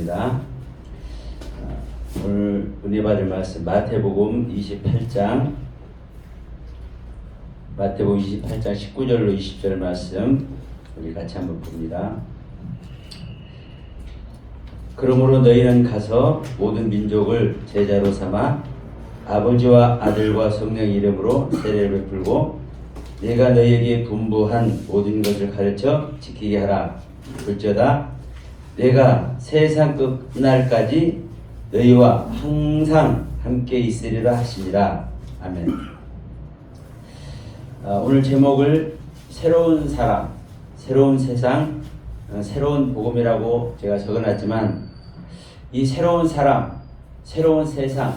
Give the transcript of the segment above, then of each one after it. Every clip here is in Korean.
하겠습니다. 오늘 은혜 받을 말씀 마태복음 28장 19절로 20절 말씀 우리 같이 한번 봅니다. 그러므로 너희는 가서 모든 민족을 제자로 삼아 아버지와 아들과 성령의 이름으로 세례를 베풀고 내가 너희에게 분부한 모든 것을 가르쳐 지키게 하라. 볼지어다 내가 세상 끝날까지 너희와 항상 함께 있으리라 하시니라. 아멘. 오늘 제목을 새로운 사람, 새로운 세상, 새로운 복음이라고 제가 적어놨지만 이 새로운 사람, 새로운 세상,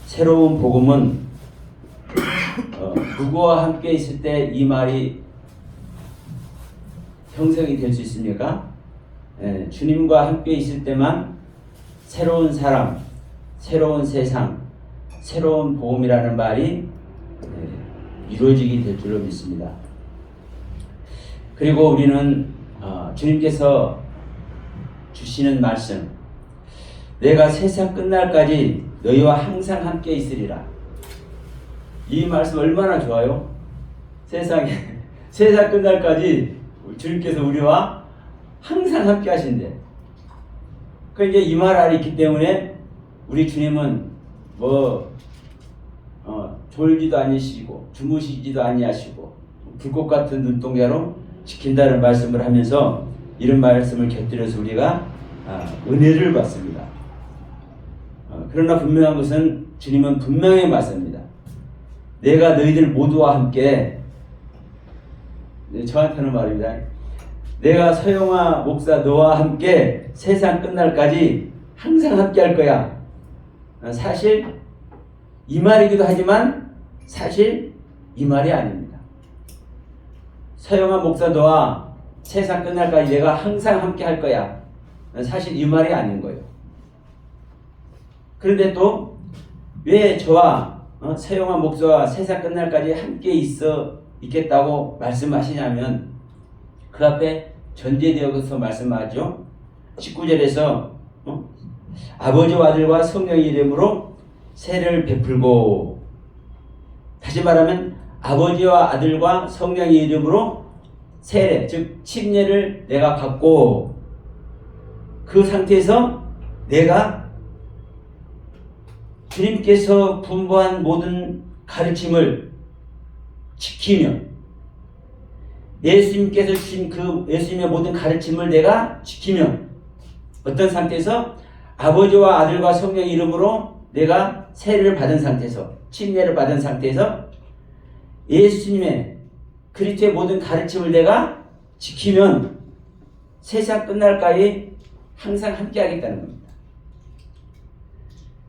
새로운 복음은 누구와 함께 있을 때 이 말이 형성이 될 수 있습니까? 주님과 함께 있을 때만 새로운 사람, 새로운 세상, 새로운 복음이라는 말이 이루어지게 될 줄로 믿습니다. 그리고 우리는 주님께서 주시는 말씀, 내가 세상 끝날까지 너희와 항상 함께 있으리라. 이 말씀 얼마나 좋아요? 세상 끝날까지 주님께서 우리와 항상 함께 하신대. 그러니까 이 말 안에 있기 때문에 우리 주님은 졸지도 아니시고 주무시지도 아니하시고 불꽃 같은 눈동자로 지킨다는 말씀을 하면서 이런 말씀을 곁들여서 우리가 은혜를 받습니다. 그러나 분명한 것은 주님은 분명히 말씀입니다. 내가 너희들 모두와 함께, 저한테 하는 말입니다. 내가 서영아 목사 너와 함께 세상 끝날까지 항상 함께 할 거야. 사실 이 말이기도 하지만 사실 이 말이 아닙니다. 서영아 목사 너와 세상 끝날까지 내가 항상 함께 할 거야. 사실 이 말이 아닌 거예요. 그런데 또 왜 저와 서영아 목사와 세상 끝날까지 함께 있겠다고 말씀하시냐면 그 앞에 전제되어서 말씀하죠. 19절에서 아버지와 아들과 성령의 이름으로 세례를 베풀고, 다시 말하면 아버지와 아들과 성령의 이름으로 세례, 즉 침례를 내가 받고 그 상태에서 내가 주님께서 분부한 모든 가르침을 지키며 예수님께서 주신 그 예수님의 모든 가르침을 내가 지키며 어떤 상태에서 아버지와 아들과 성령의 이름으로 내가 세례를 받은 상태에서 침례를 받은 상태에서 예수님의 그리스도의 모든 가르침을 내가 지키면 세상 끝날까지 항상 함께 하겠다는 겁니다.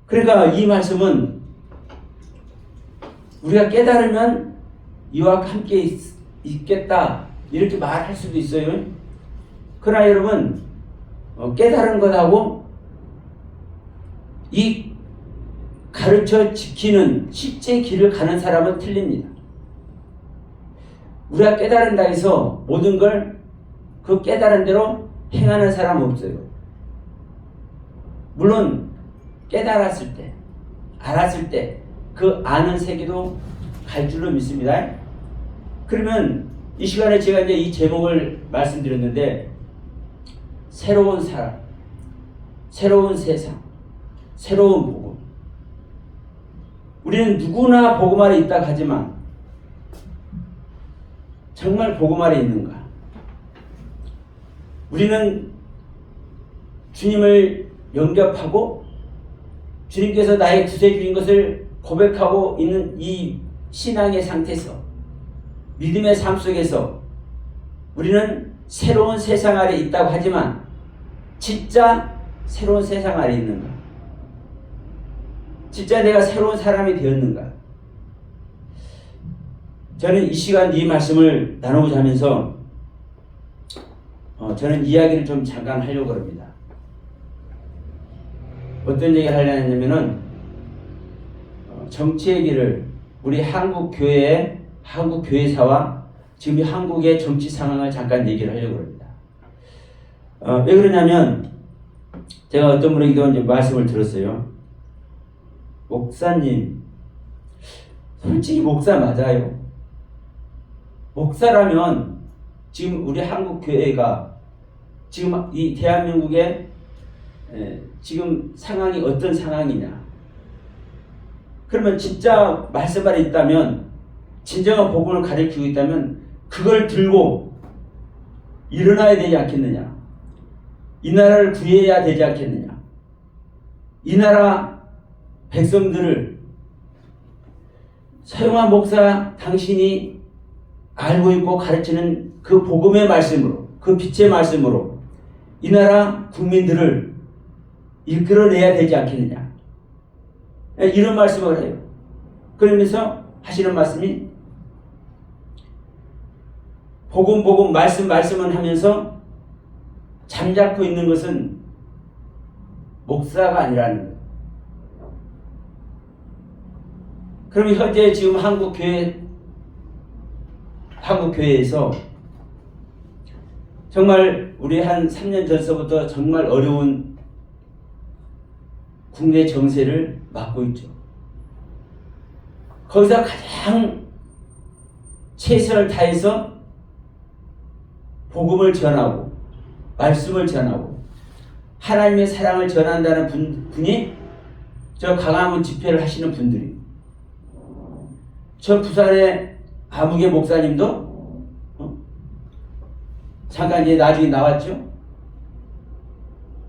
그러니까 이 말씀은 우리가 깨달으면 이와 함께 있겠다 이렇게 말할 수도 있어요. 그러나 여러분 깨달은 것하고 이 가르쳐 지키는 실제 길을 가는 사람은 틀립니다. 우리가 깨달은다 해서 모든 걸 그 깨달은 대로 행하는 사람은 없어요. 물론 깨달았을 때, 알았을 때 그 아는 세계도 갈 줄로 믿습니다. 그러면 이 시간에 제가 이제 이 제목을 말씀드렸는데 새로운 사람, 새로운 세상, 새로운 복음. 우리는 누구나 복음 아래 있다고 하지만 정말 복음 아래 있는가? 우리는 주님을 영접하고 주님께서 나의 구세주인 것을 고백하고 있는 이 신앙의 상태에서 믿음의 삶 속에서 우리는 새로운 세상 아래 있다고 하지만 진짜 새로운 세상 아래 있는가? 진짜 내가 새로운 사람이 되었는가? 저는 이 시간 이 말씀을 나누고자 하면서 저는 이야기를 좀 잠깐 하려고 합니다. 어떤 얘기를 하려냐면은 정치 얘기를 우리 한국 교회사와 지금 한국의 정치 상황을 잠깐 얘기를 하려고 합니다. 왜 그러냐면 제가 어떤 분에게도 이제 말씀을 들었어요. 목사님, 솔직히 목사 맞아요. 목사라면 지금 우리 한국 교회가 지금 이 대한민국의 지금 상황이 어떤 상황이냐? 그러면 진짜 말씀 안에 있다면, 진정한 복음을 가르치고 있다면 그걸 들고 일어나야 되지 않겠느냐? 이 나라를 구해야 되지 않겠느냐? 이 나라 백성들을 서영환 목사 당신이 알고 있고 가르치는 그 복음의 말씀으로, 그 빛의 말씀으로 이 나라 국민들을 이끌어내야 되지 않겠느냐? 이런 말씀을 해요. 그러면서 하시는 말씀이 복음 말씀은 하면서 잠자코 있는 것은 목사가 아니라는 거예요. 그럼 현재 지금 한국교회에서 정말 우리 한 3년 전서부터 정말 어려운 국내 정세를 맡고 있죠. 거기서 가장 최선을 다해서 복음을 전하고 말씀을 전하고 하나님의 사랑을 전한다는 분이 저 강화문 집회를 하시는 분들이, 저 부산의 아무개 목사님도 잠깐 이제 나중에 나왔죠.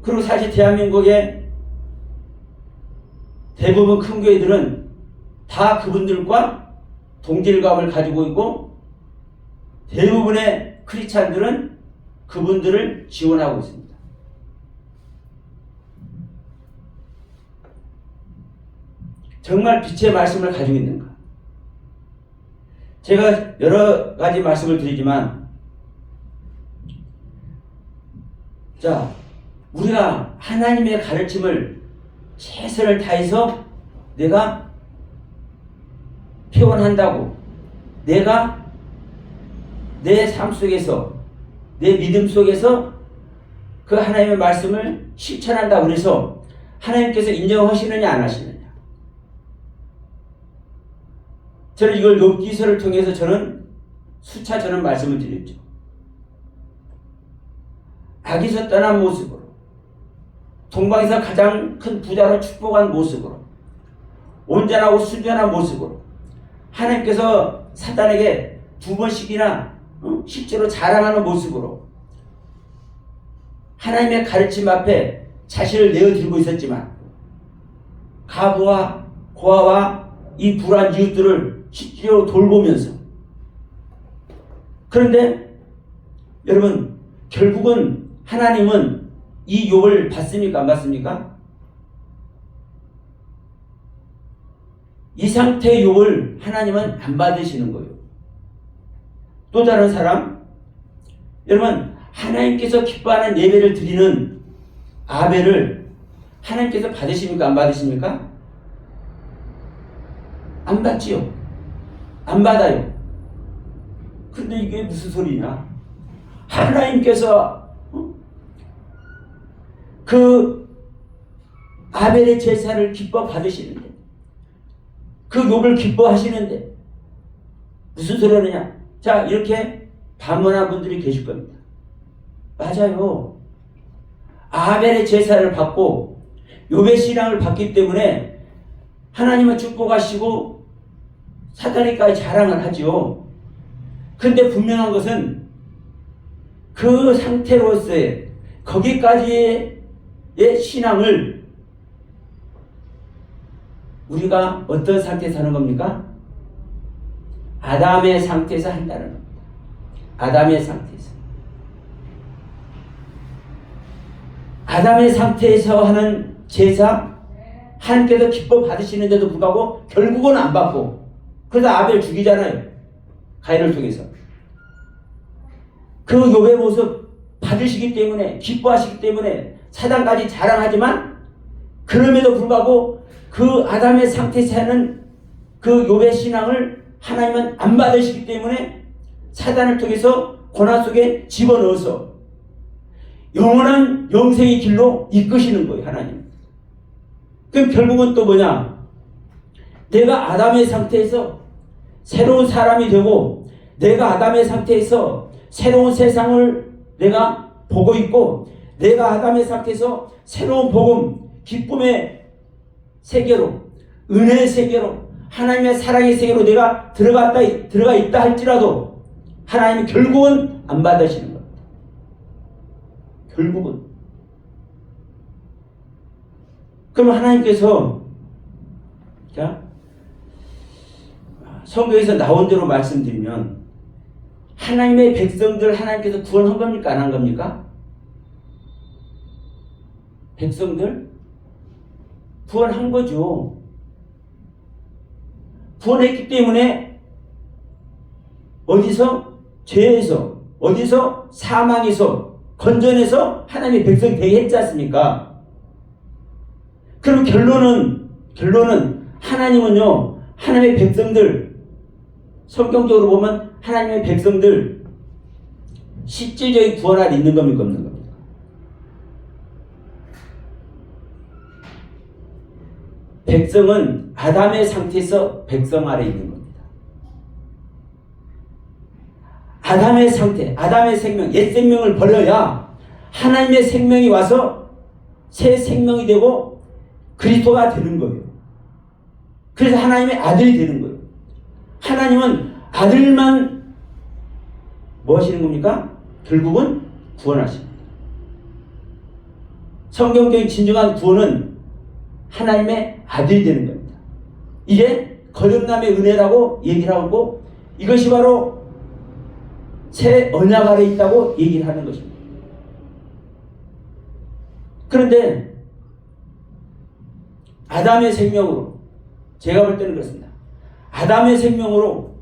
그리고 사실 대한민국의 대부분 큰 교회들은 다 그분들과 동질감을 가지고 있고 대부분의 크리스찬들은 그분들을 지원하고 있습니다. 정말 빛의 말씀을 가지고 있는가? 제가 여러 가지 말씀을 드리지만, 자, 우리가 하나님의 가르침을 최선을 다해서 내가 표현한다고, 내가 내 삶 속에서, 내 믿음 속에서 그 하나님의 말씀을 실천한다고 그래서 하나님께서 인정하시느냐 안 하시느냐? 저는 이걸 욥기서를 통해서 수차 말씀을 드렸죠. 악에서 떠난 모습으로, 동방에서 가장 큰 부자로 축복한 모습으로, 온전하고 순전한 모습으로 하나님께서 사단에게 2번씩이나 실제로 자랑하는 모습으로 하나님의 가르침 앞에 자신을 내어들고 있었지만, 가부와 고아와 이 불안 이웃들을 실제로 돌보면서, 그런데 여러분 결국은 하나님은 이 욥을 받습니까? 안 받습니까? 이 상태의 욥을 하나님은 안 받으시는 거예요. 또 다른 사람, 여러분 하나님께서 기뻐하는 예배를 드리는 아벨을 하나님께서 받으십니까? 안 받으십니까? 안 받지요. 안 받아요. 근데 이게 무슨 소리냐? 하나님께서 그 아벨의 제사를 기뻐 받으시는데, 그 욥을 기뻐하시는데 무슨 소리 하느냐? 자, 이렇게 반문한 분들이 계실 겁니다. 맞아요. 아벨의 제사를 받고 욥의 신앙을 받기 때문에 하나님은 축복하시고 사탄이까지 자랑을 하죠. 근데 분명한 것은 그 상태로서의 거기까지의 신앙을 우리가 어떤 상태에서 하는 겁니까? 아담의 상태에서 한다는 겁니다. 아담의 상태에서. 아담의 상태에서 하는 제사, 하나님께서 기뻐 받으시는데도 불구하고 결국은 안 받고, 그래서 아벨 죽이잖아요. 가인을 통해서. 그 욥의 모습 받으시기 때문에, 기뻐하시기 때문에 사단까지 자랑하지만, 그럼에도 불구하고 그 아담의 상태에서 하는 그 욥의 신앙을 하나님은 안 받으시기 때문에 사단을 통해서 고난 속에 집어넣어서 영원한 영생의 길로 이끄시는 거예요, 하나님. 그럼 결국은 또 뭐냐? 내가 아담의 상태에서 새로운 사람이 되고, 내가 아담의 상태에서 새로운 세상을 내가 보고 있고, 내가 아담의 상태에서 새로운 복음, 기쁨의 세계로, 은혜의 세계로, 하나님의 사랑의 세계로 내가 들어가 있다 할지라도 하나님이 결국은 안 받으시는 겁니다. 결국은. 그럼 하나님께서, 자, 성경에서 나온 대로 말씀드리면 하나님의 백성들 하나님께서 구원한 겁니까? 안 한 겁니까? 백성들 구원한 거죠. 구원했기 때문에 어디서? 죄에서, 어디서? 사망에서 건져내서 하나님의 백성이 되게 했지 않습니까? 그럼 결론은 하나님은요, 하나님의 백성들, 성경적으로 보면 하나님의 백성들 실질적인 구원 아래 있는 겁니까? 없는 겁니까? 백성은 아담의 상태에서 백성 아래 있는 겁니다. 아담의 상태, 아담의 생명, 옛 생명을 버려야 하나님의 생명이 와서 새 생명이 되고 그리스도가 되는 거예요. 그래서 하나님의 아들이 되는 거예요. 하나님은 아들만 뭐 하시는 겁니까? 결국은 구원하십니다. 성경적인 진정한 구원은 하나님의 아들이 되는 겁니다. 이게 거듭남의 은혜라고 얘기를 하고, 이것이 바로 새 언약 아래 있다고 얘기를 하는 것입니다. 그런데 아담의 생명으로, 제가 볼 때는 그렇습니다. 아담의 생명으로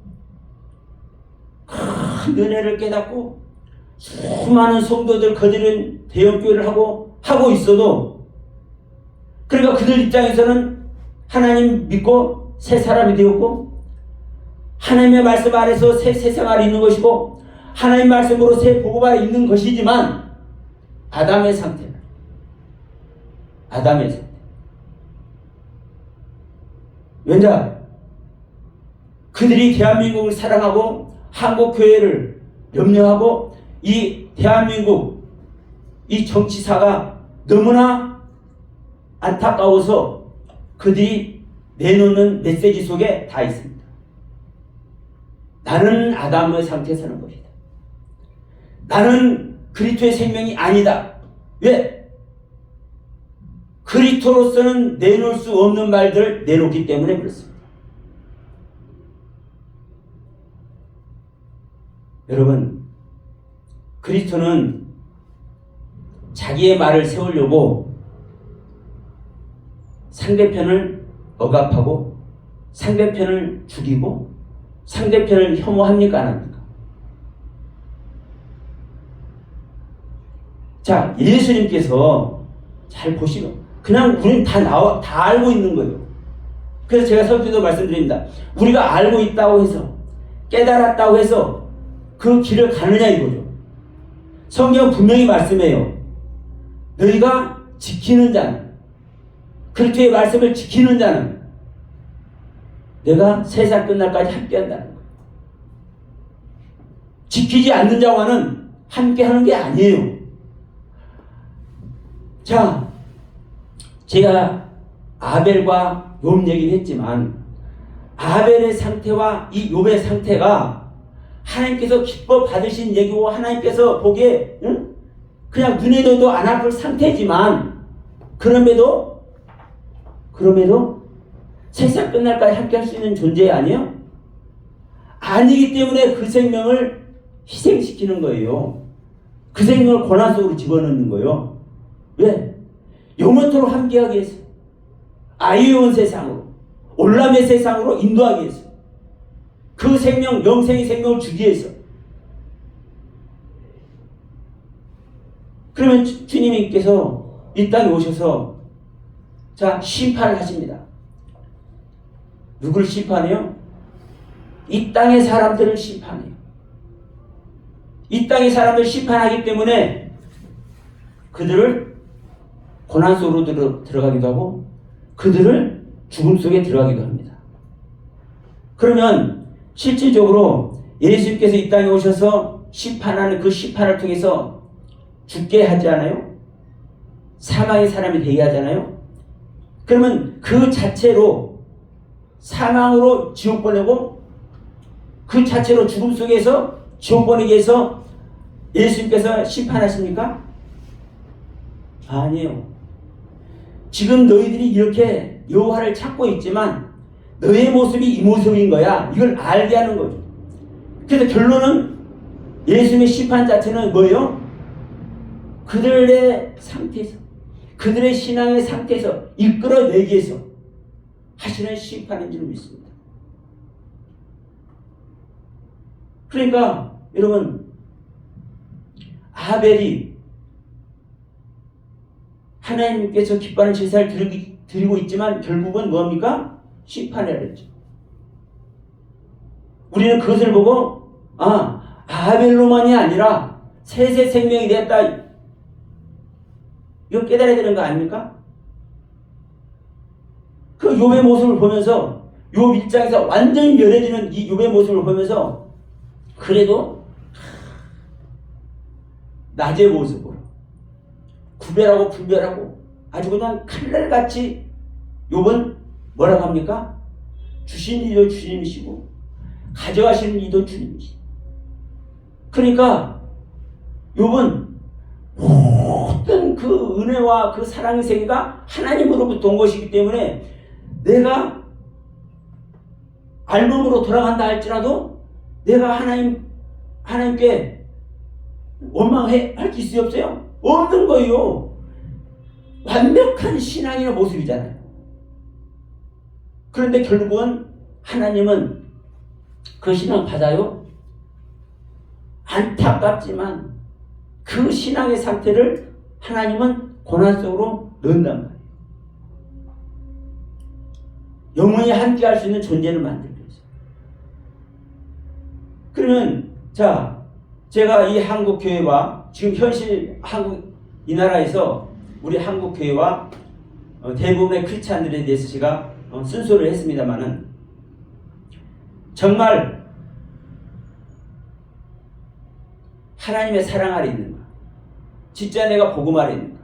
큰 은혜를 깨닫고 수많은 성도들 거들은 대형교회를 하고 있어도, 그러니까 그들 입장에서는 하나님 믿고 새 사람이 되었고, 하나님의 말씀 아래서 새 세상 아래 있는 것이고, 하나님 말씀으로 새 복음 아래 있는 것이지만, 아담의 상태. 왜냐? 그들이 대한민국을 사랑하고 한국교회를 염려하고, 이 대한민국 이 정치사가 너무나 안타까워서 그들이 내놓는 메시지 속에 다 있습니다. 나는 아담의 상태에 사는 것이다. 나는 그리스도의 생명이 아니다. 왜? 그리스도로서는 내놓을 수 없는 말들을 내놓기 때문에 그렇습니다. 여러분, 그리스도는 자기의 말을 세우려고 상대편을 억압하고 상대편을 죽이고 상대편을 혐오합니까? 안 합니까? 자, 예수님께서 잘 보시면 그냥 우리는 다 알고 있는 거예요. 그래서 제가 설교도 말씀드립니다. 우리가 알고 있다고 해서, 깨달았다고 해서 그 길을 가느냐 이거죠. 성경은 분명히 말씀해요. 너희가 지키는 자는, 그리스도의 말씀을 지키는 자는 내가 세상 끝날까지 함께한다는 거예요. 지키지 않는 자와는 함께하는 게 아니에요. 자, 제가 아벨과 욥 얘기를 했지만, 아벨의 상태와 이 욥의 상태가 하나님께서 기뻐 받으신 얘기고, 하나님께서 보기에 그냥 눈에도 안 아플 상태지만, 그럼에도 세상 끝날까지 함께 할 수 있는 존재 아니에요? 아니기 때문에 그 생명을 희생시키는 거예요. 그 생명을 고난 속으로 집어넣는 거예요. 왜? 영원토록 함께하기 위해서, 아이온 세상으로, 올람의 세상으로 인도하기 위해서, 그 생명, 영생의 생명을 주기 위해서. 그러면 주님께서 이 땅에 오셔서 자, 심판을 하십니다. 누굴 심판해요? 이 땅의 사람들을 심판해요. 이 땅의 사람들을 심판하기 때문에 그들을 고난 속으로 들어가기도 하고 그들을 죽음 속에 들어가기도 합니다. 그러면 실질적으로 예수님께서 이 땅에 오셔서 심판하는 그 심판을 통해서 죽게 하지 않아요? 사망의 사람이 되게 하잖아요? 그러면 그 자체로 사망으로 지옥 보내고 그 자체로 죽음 속에서 지옥 보내기 위해서 예수님께서 심판하십니까? 아니에요. 지금 너희들이 이렇게 여호와를 찾고 있지만 너의 모습이 이 모습인 거야. 이걸 알게 하는 거죠. 그래서 결론은 예수님의 심판 자체는 뭐예요? 그들의 상태에서, 그들의 신앙의 상태에서 이끌어내기 위해서 하시는 심판인 줄 믿습니다. 그러니까 여러분, 아벨이 하나님께서 기뻐하는 제사를 드리고 있지만 결국은 뭡니까? 심판을 했죠. 우리는 그것을 보고 아벨로만이 아니라 셋의 생명이 됐다, 이거 깨달아야 되는 거 아닙니까? 그 욥의 모습을 보면서, 욥 1장에서 완전히 멸해지는 이 욥의 모습을 보면서 그래도 낮의 모습으로 구별하고 분별하고 아주 그냥 칼날같이 욥은 뭐라고 합니까? 주신 이도 주님이시고 가져가시는 이도 주님이시고. 그러니까 욥은 모든 그 은혜와 그 사랑의 세계가 하나님으로부터 온 것이기 때문에 내가 알몸으로 돌아간다 할지라도 내가 하나님께 원망할 수 없어요? 없는 거예요. 완벽한 신앙의 모습이잖아요. 그런데 결국은 하나님은 그 신앙 받아요? 안타깝지만 그 신앙의 상태를 하나님은 고난 속으로 넣는단 말이에요. 영원히 함께 할 수 있는 존재를 만들기 위해서. 그러면 자, 제가 이 한국교회와 지금 현실 이 나라에서 우리 한국교회와 대부분의 크리스찬들에 대해서 제가 순서를 했습니다마는 정말 하나님의 사랑 아래 있는가? 진짜 내가 복음 아래 있는가?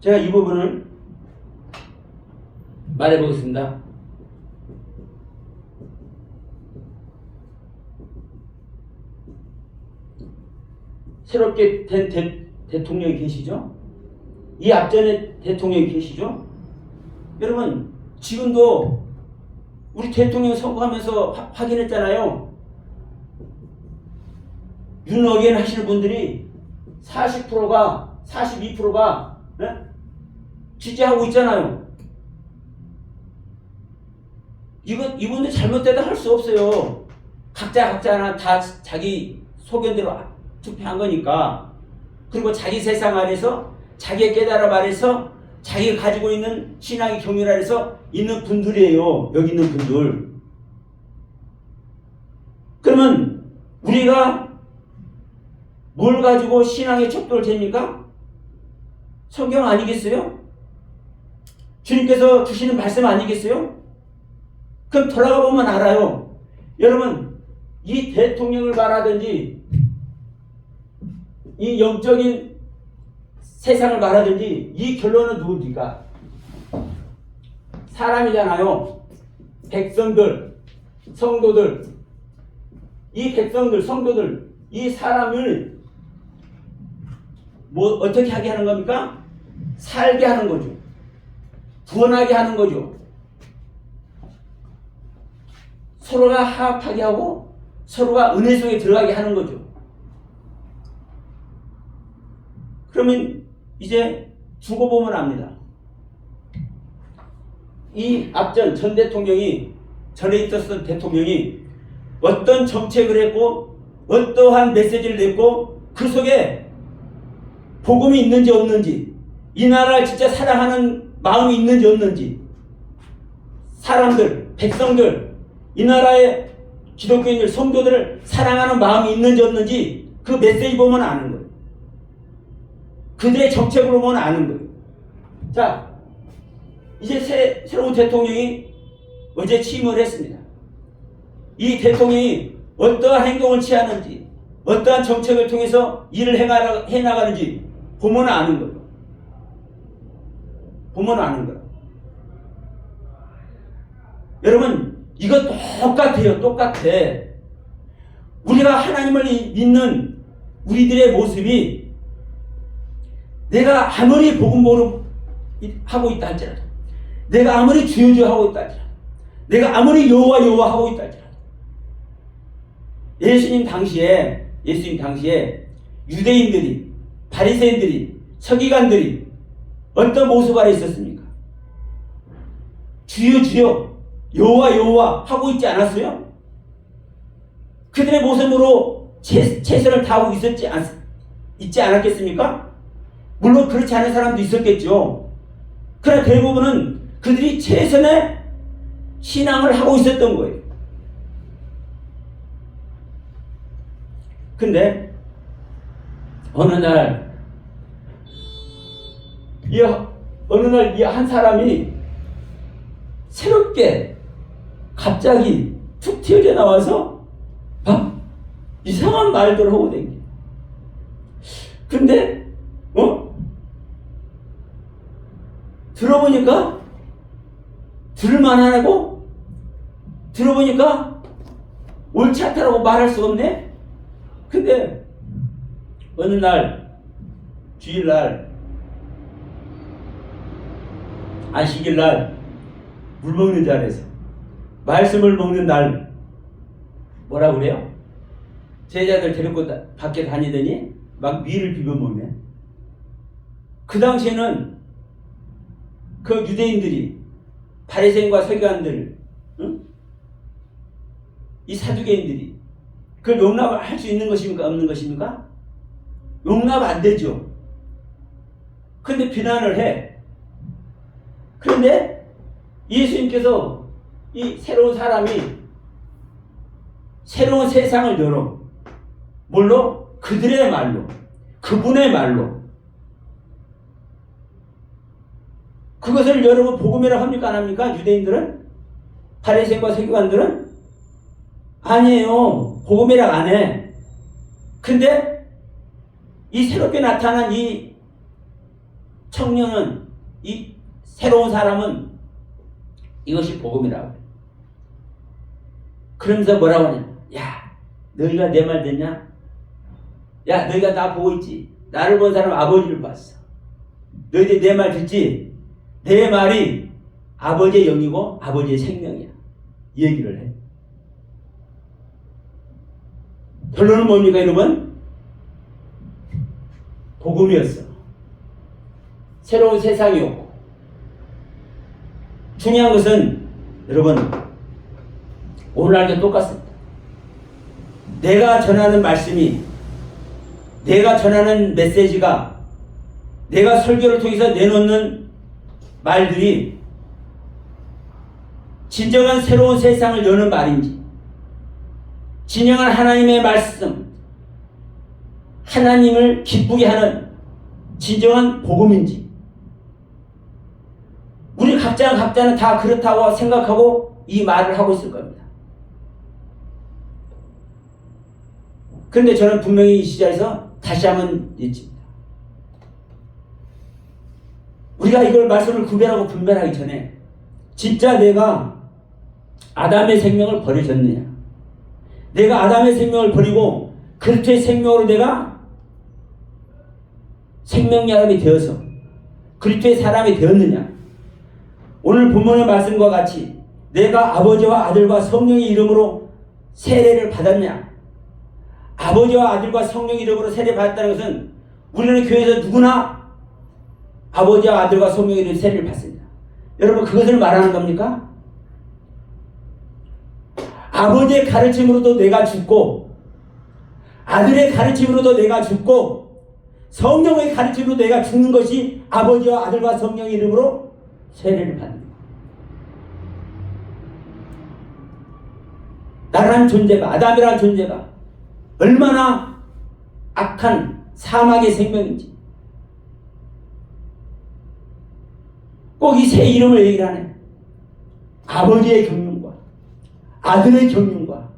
제가 이 부분을 말해보겠습니다. 새롭게 된 대통령이 계시죠? 이 앞전에 대통령이 계시죠? 여러분, 지금도 우리 대통령 선거하면서 확인했잖아요. 윤어게인 하시는 분들이 40%가 42%가 지지하고 있잖아요. 이분들 잘못되다 할 수 없어요. 각자나 다 자기 소견대로 투표한 거니까. 그리고 자기 세상 안에서 자기의 깨달음 아래서 자기가 가지고 있는 신앙의 경륜 아래서 있는 분들이에요. 여기 있는 분들. 그러면 우리가 뭘 가지고 신앙의 척도를 잽니까? 성경 아니겠어요? 주님께서 주시는 말씀 아니겠어요? 그럼 돌아가 보면 알아요. 여러분, 이 대통령을 말하든지 이 영적인 세상을 말하든지 이 결론은 누굽니까? 사람이잖아요. 백성들, 성도들. 이 백성들, 성도들, 이 사람을 어떻게 하게 하는 겁니까? 살게 하는 거죠. 구원하게 하는 거죠. 서로가 화합하게 하고 서로가 은혜 속에 들어가게 하는 거죠. 그러면 이제 두고 보면 압니다. 이 앞전 전 대통령이, 전에 있었던 대통령이 어떤 정책을 했고 어떠한 메시지를 냈고 그 속에 복음이 있는지 없는지, 이 나라를 진짜 사랑하는 마음이 있는지 없는지, 사람들, 백성들, 이 나라의 기독교인들, 성도들을 사랑하는 마음이 있는지 없는지 그 메시지 보면 아는 거예요. 그들의 정책으로 보면 아는 거예요. 자, 이제 새로운 대통령이 어제 취임을 했습니다. 이 대통령이 어떠한 행동을 취하는지, 어떠한 정책을 통해서 일을 해나가는지 보면 아는 거예요. 보면 아는 거예요. 여러분, 이거 똑같아요. 똑같아. 우리가 하나님을 믿는 우리들의 모습이 내가 아무리 복음으로 하고 있다 할지라도, 내가 아무리 주여 하고 있다 할지라도, 내가 아무리 여호와 하고 있다 할지라도, 예수님 당시에 유대인들이, 바리새인들이, 서기관들이 어떤 모습 아래 있었습니까? 주여 여호와 하고 있지 않았어요? 그들의 모습으로 최선을 다하고 있지 않았겠습니까? 물론 그렇지 않은 사람도 있었겠죠. 그러나 대부분은 그들이 최선의 신앙을 하고 있었던 거예요. 근데 어느 날 이 한 사람이 새롭게 갑자기 툭 튀어져 나와서 막 이상한 말들을 하고 댕겨. 근데 들어보니까 들을만하고, 들어보니까 옳지 않다라고 말할 수가 없네. 근데 어느 날 주일날 안식일날 물 먹는 자리에서 말씀을 먹는 날 뭐라 그래요? 제자들 데리고 밖에 다니더니 막 밀을 비벼 먹네. 그 당시에는 그 유대인들이, 바리새인과 서기관들, 이 사두개인들이 그걸 용납을 할 수 있는 것입니까? 없는 것입니까? 용납 안 되죠. 근데 비난을 해. 그런데 예수님께서 이 새로운 사람이 새로운 세상을 열어. 뭘로? 그들의 말로, 그분의 말로. 그것을 여러분 복음이라고 합니까? 안 합니까? 유대인들은? 바리새인과 서기관들은? 아니에요. 복음이라고 안 해. 근데 이 새롭게 나타난 이 청년은, 이 새로운 사람은 이것이 복음이라고 해. 그러면서 뭐라고 하냐? 야, 너희가 내 말 듣냐? 야, 너희가 나 보고 있지? 나를 본 사람은 아버지를 봤어. 너희들 내 말 듣지? 내 말이 아버지의 영이고 아버지의 생명이야. 이 얘기를 해. 결론은 뭡니까, 여러분? 복음이었어. 새로운 세상이었고. 중요한 것은 여러분, 오늘날도 똑같습니다. 내가 전하는 말씀이, 내가 전하는 메시지가, 내가 설교를 통해서 내놓는 말들이 진정한 새로운 세상을 여는 말인지, 진정한 하나님의 말씀, 하나님을 기쁘게 하는 진정한 복음인지, 우리 각자는 다 그렇다고 생각하고 이 말을 하고 있을 겁니다. 그런데 저는 분명히 이 시절에서 다시 한번 여쭙니다. 우리가 이걸 말씀을 구별하고 분별하기 전에 진짜 내가 아담의 생명을 버려졌느냐, 내가 아담의 생명을 버리고 그리스도의 생명으로 내가 생명야람이 되어서 그리스도의 사람이 되었느냐, 오늘 본문의 말씀과 같이 내가 아버지와 아들과 성령의 이름으로 세례를 받았냐. 아버지와 아들과 성령의 이름으로 세례를 받았다는 것은 우리는 교회에서 누구나 아버지와 아들과 성령의 이름으로 세례를 받습니다. 여러분, 그것을 말하는 겁니까? 아버지의 가르침으로도 내가 죽고, 아들의 가르침으로도 내가 죽고, 성령의 가르침으로 내가 죽는 것이 아버지와 아들과 성령의 이름으로 세례를 받는 것. 나라는 존재가, 아담이라는 존재가 얼마나 악한 사막의 생명인지, 꼭 이 세 이름을 얘기를 하네. 아버지의 경륜과 아들의 경륜과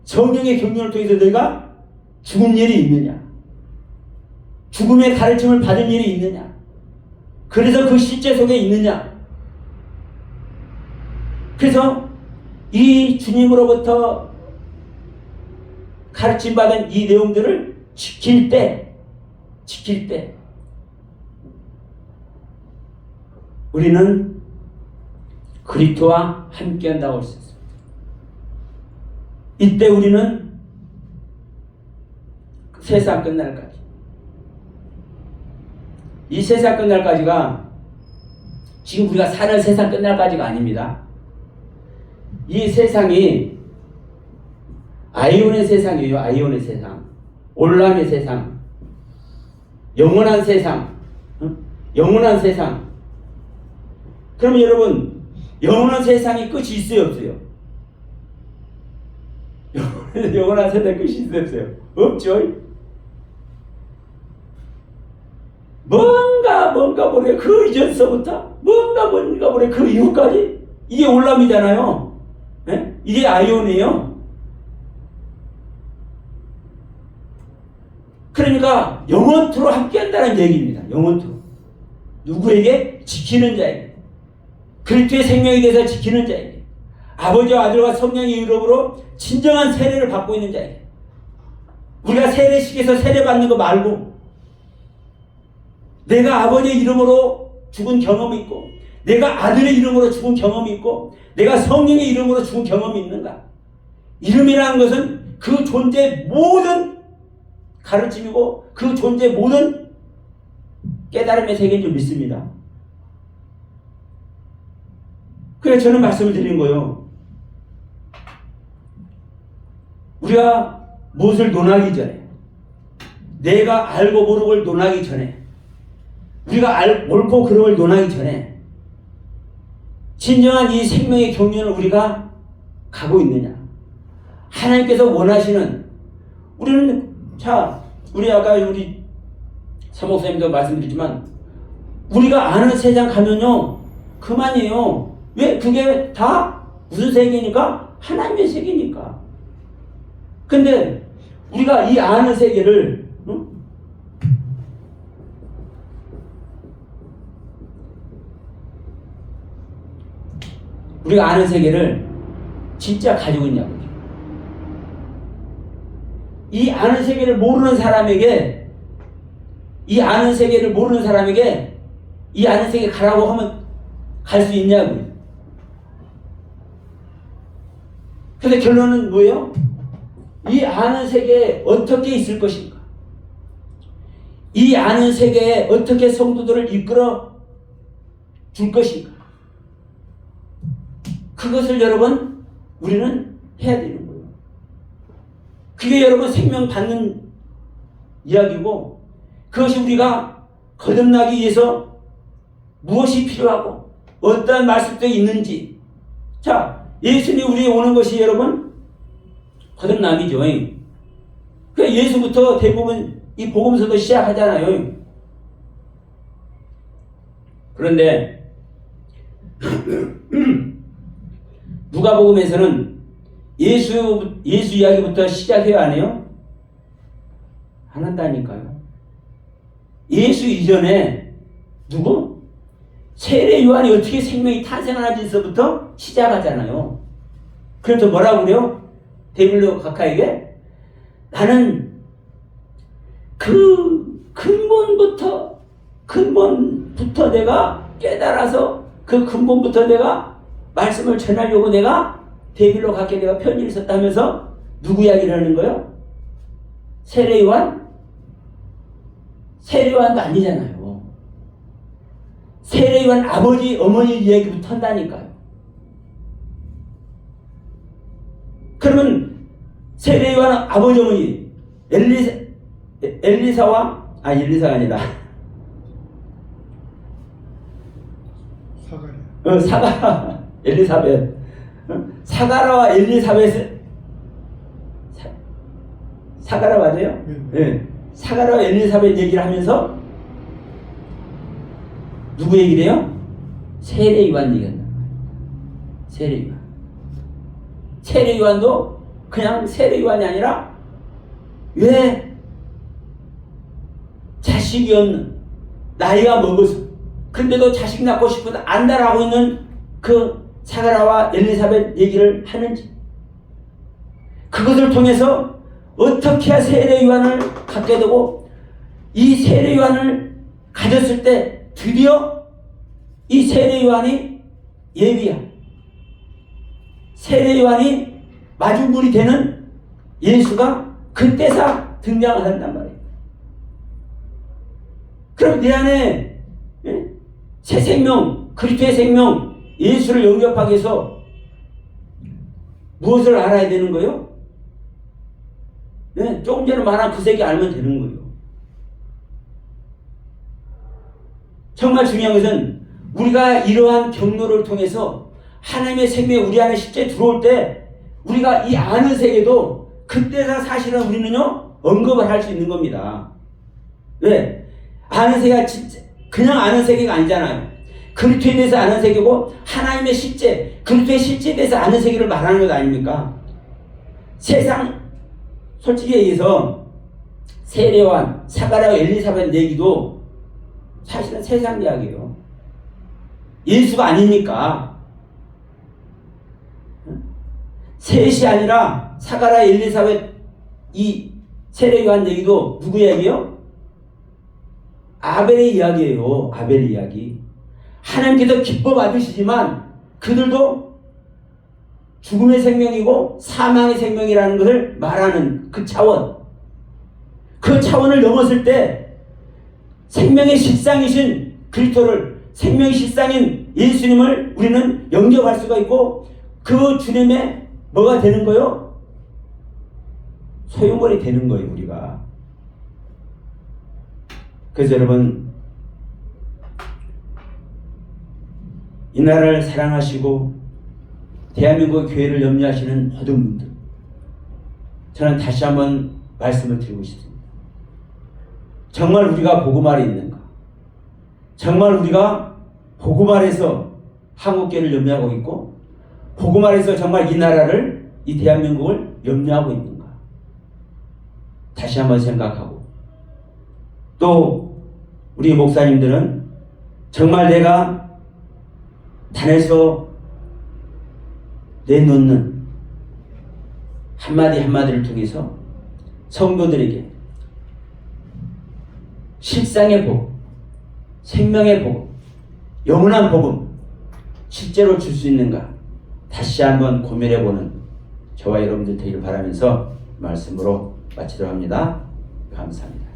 성령의 경륜을 통해서 너희가 죽은 일이 있느냐? 죽음의 가르침을 받은 일이 있느냐? 그래서 그 실제 속에 있느냐? 그래서 이 주님으로부터 가르침받은 이 내용들을 지킬 때 우리는 그리스도와 함께 한다고 할 수 있습니다. 이때 우리는 세상 끝날까지, 이 세상 끝날까지가 지금 우리가 사는 세상 끝날까지가 아닙니다. 이 세상이 아이온의 세상이에요. 아이온의 세상, 올람의 세상, 영원한 세상, 영원한 세상. 그러면 여러분, 영원한 세상이 끝이 있어요, 없어요? 영원한 세상이 끝이 있어요, 없어요? 없죠. 뭔가 모르게 그 이전서부터 뭔가 모르게 그 이후까지 이게 올람이잖아요. 네? 이게 아이온이에요. 그러니까 영원토록 함께한다는 얘기입니다. 영원토록. 누구에게? 지키는 자에게. 그리스도의 생명에 대해서 지키는 자에게. 아버지와 아들과 성령의 이름으로 진정한 세례를 받고 있는 자에게. 우리가 세례식에서 세례받는 거 말고 내가 아버지의 이름으로 죽은 경험이 있고 내가 아들의 이름으로 죽은 경험이 있고 내가 성령의 이름으로 죽은 경험이 있는가? 이름이라는 것은 그 존재의 모든 가르침이고 그 존재의 모든 깨달음의 세계인 줄 믿습니다. 그래서 저는 말씀을 드린 거예요. 우리가 무엇을 논하기 전에, 내가 알고 모르고를 논하기 전에, 우리가 옳고 그름을 논하기 전에 진정한 이 생명의 경륜을 우리가 가고 있느냐? 하나님께서 원하시는, 우리는 우리 아까 우리 사목사님도 말씀드렸지만 우리가 아는 세상 가면요 그만이에요. 왜? 그게 다 무슨 세계니까? 하나님의 세계니까. 근데 우리가 이 아는 세계를 우리가 아는 세계를 진짜 가지고 있냐고. 이 아는 세계를 모르는 사람에게, 이 아는 세계를 모르는 사람에게 이 아는 세계 가라고 하면 갈 수 있냐고요. 그런데 결론은 뭐예요? 이 아는 세계에 어떻게 있을 것인가? 이 아는 세계에 어떻게 성도들을 이끌어 줄 것인가? 그것을 여러분 우리는 해야 되는 거예요. 그게 여러분 생명 받는 이야기고, 그것이 우리가 거듭나기 위해서 무엇이 필요하고 어떠한 말씀들이 있는지. 자, 예수님이 우리에 오는 것이 여러분 거듭남이죠. 그 예수부터 대부분 이 복음서도 시작하잖아요. 그런데 누가복음에서는 예수 이야기부터 시작해야 하네요. 안 한다니까요. 예수 이전에 누구? 세례 요한이 어떻게 생명이 탄생하는지서부터 시작하잖아요. 그래서 뭐라고 그래요? 데빌로 가카에게 나는 그 근본부터 내가 깨달아서 그 근본부터 내가 말씀을 전하려고 내가 데빌로 가카에 내가 편지를 썼다면서 누구 이야기를 하는 거예요? 세례 요한? 세례 요한도 아니잖아요. 세례 요한 아버지 어머니 이야기부터 한다니까요. 그러면 세례 요한 아버지 어머니 엘리사가 아니라 엘리사벳. 사가라와 엘리사벳. 사가라 맞아요? 네. 사가라와 엘리사벳 얘기를 하면서 누구 얘기를 해요? 세례요한 얘기한다. 세례요한. 세례요한도 그냥 세례요한이 아니라 왜 자식이 없는, 나이가 먹어서 근데도 자식 낳고 싶어도 안달하고 있는 그 사가라와 엘리사벳 얘기를 하는지, 그것을 통해서 어떻게 해야 세례요한을 갖게 되고, 이 세례요한을 가졌을 때 드디어 이 세례요한이 예비야, 세례요한이 마중물이 되는 예수가 그때서 등장을 한단 말이에요. 그럼 내 안에 새 생명, 그리스도의 생명, 예수를 영접하기 위해서 무엇을 알아야 되는 거예요? 조금 전에 말한 그 세계 알면 되는 거예요. 정말 중요한 것은 우리가 이러한 경로를 통해서 하나님의 생명이 우리 안에 실제 들어올 때 우리가 이 아는 세계도 그때가 사실은 우리는요 언급을 할 수 있는 겁니다. 왜? 아는 세계가 진짜 그냥 아는 세계가 아니잖아요. 그리스도에 대해서 아는 세계고 하나님의 실제, 그리스도의 실제에 대해서 아는 세계를 말하는 것 아닙니까? 세상, 솔직히 얘기해서 세례요한, 사가랴와 엘리사벳 얘기도 사실은 세상 이야기예요. 예수가 아니니까. 셋이 아니라 사가랴, 엘리사벳, 이 세례요한 얘기도 누구 이야기예요? 아벨의 이야기예요. 아벨의 이야기. 하나님께서 기뻐 받으시지만 그들도 죽음의 생명이고 사망의 생명이라는 것을 말하는 그 차원, 그 차원을 넘었을 때 생명의 실상이신 그리스도를, 생명의 실상인 예수님을 우리는 영접할 수가 있고 그 주님의 뭐가 되는 거요? 소유물이 되는 거예요, 우리가. 그래서 여러분, 이 나라를 사랑하시고 대한민국 교회를 염려하시는 모든 분들, 저는 다시 한번 말씀을 드리고 싶습니다. 정말 우리가 복음 아래 있는가? 정말 우리가 복음 아래서 한국교회를 염려하고 있고 복음 아래서 정말 이 나라를, 이 대한민국을 염려하고 있는가? 다시 한번 생각하고, 또 우리 목사님들은 정말 내가 단에서 내놓는 한마디 한마디를 통해서 성도들에게 실상의 복음, 생명의 복음, 영원한 복음 실제로 줄 수 있는가 다시 한번 고민해보는 저와 여러분들 되기를 바라면서 말씀으로 마치도록 합니다. 감사합니다.